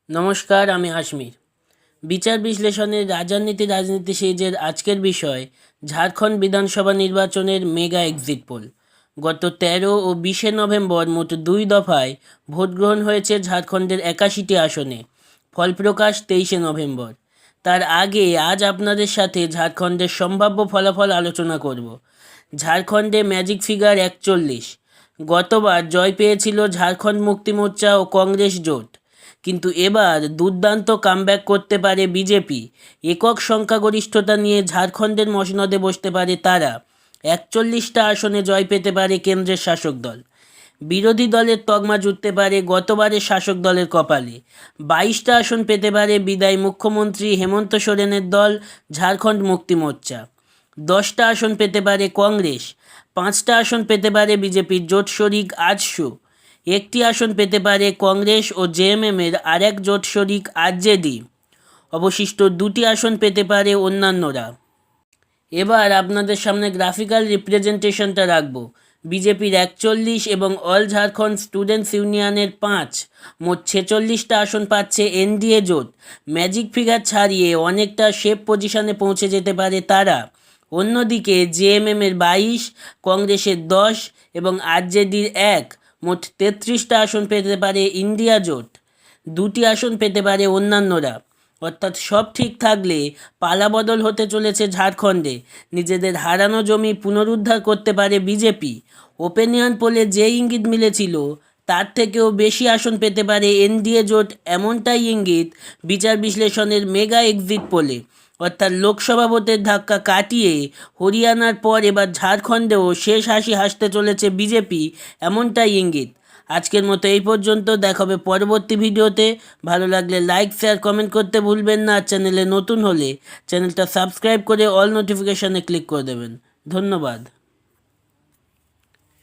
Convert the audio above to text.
নমস্কার, আমি আজমির। বিচার বিশ্লেষণের রাজনীতি সিরিজের আজকের বিষয় ঝাড়খণ্ড বিধানসভা নির্বাচনের মেগা এক্সিট পোল। গত 13 ও 20 নভেম্বর মোট 2 দফায় ভোট গ্রহণ হয়েছে ঝাড়খণ্ডের 81টি আসনে। ফলপ্রকাশ 23 নভেম্বর। তার আগে আজ আপনাদের সাথে ঝাড়খণ্ডের সম্ভাব্য ফলাফল আলোচনা করব। ঝাড়খণ্ডে ম্যাজিক ফিগার 41। গতবার জয় পেয়েছিল ঝাড়খণ্ড মুক্তি মোর্চা ও কংগ্রেস জোট, কিন্তু এবার দুর্দান্ত কামব্যাক করতে পারে বিজেপি। একক সংখ্যাগরিষ্ঠতা নিয়ে ঝাড়খণ্ডের মসনদে বসতে পারে তারা। 41টা আসনে জয় পেতে পারে কেন্দ্রের শাসক দল। বিরোধী দলের তকমা জুটতে পারে গতবারের শাসক দলের কপালে। 22টা আসন পেতে পারে বিদায়ী মুখ্যমন্ত্রী হেমন্ত সোরেনের দল ঝাড়খণ্ড মুক্তি মোর্চা। 10টা আসন পেতে পারে কংগ্রেস। 5টা আসন পেতে পারে বিজেপির জোট শরিক আজসু। একটি আসন পেতে পারে কংগ্রেস ও জেএমএমের আরেক জোট শরিক আরজেডি। অবশিষ্ট 2টি আসন পেতে পারে অন্যান্যরা। এবার আপনাদের সামনে গ্রাফিক্যাল রিপ্রেজেন্টেশনটা রাখব। বিজেপির 41 এবং অল ঝাড়খণ্ড স্টুডেন্টস ইউনিয়নের 5, মোট 46টা আসন পাচ্ছে এনডিএ জোট। ম্যাজিক ফিগার ছাড়িয়ে অনেকটা সেফ পজিশনে পৌঁছে যেতে পারে তারা। অন্যদিকে জেএমএমের 22, কংগ্রেসের 10 এবং আরজেডির 1, মোট 33টা আসন পেতে পারে ইন্ডিয়া জোট। 2টি আসন পেতে পারে অন্যান্যরা। অর্থাৎ সব ঠিক থাকলে পালাবদল হতে চলেছে ঝাড়খণ্ডে। নিজেদের হারানো জমি পুনরুদ্ধার করতে পারে বিজেপি। ওপিনিয়ন পোলে যে ইঙ্গিত মিলেছিল তার থেকেও বেশি আসন পেতে পারে এনডিএ জোট, এমনটাই ইঙ্গিত বিচার বিশ্লেষণের মেগা এক্সিট পোলে। অর্থাৎ লোকসভা ভোটের ধাক্কা কাটিয়ে হরিয়ানার পর এবার ঝাড়খণ্ডেও শেষ হাসি হাসতে চলেছে বিজেপি, এমনটাই ইঙ্গিত। আজকের মতো এই পর্যন্ত। দেখা হবে পরবর্তী ভিডিওতে। ভালো লাগলে লাইক, শেয়ার, কমেন্ট করতে ভুলবেন না। চ্যানেলে নতুন হলে চ্যানেলটা সাবস্ক্রাইব করে অল নোটিফিকেশানে ক্লিক করে দেবেন। ধন্যবাদ।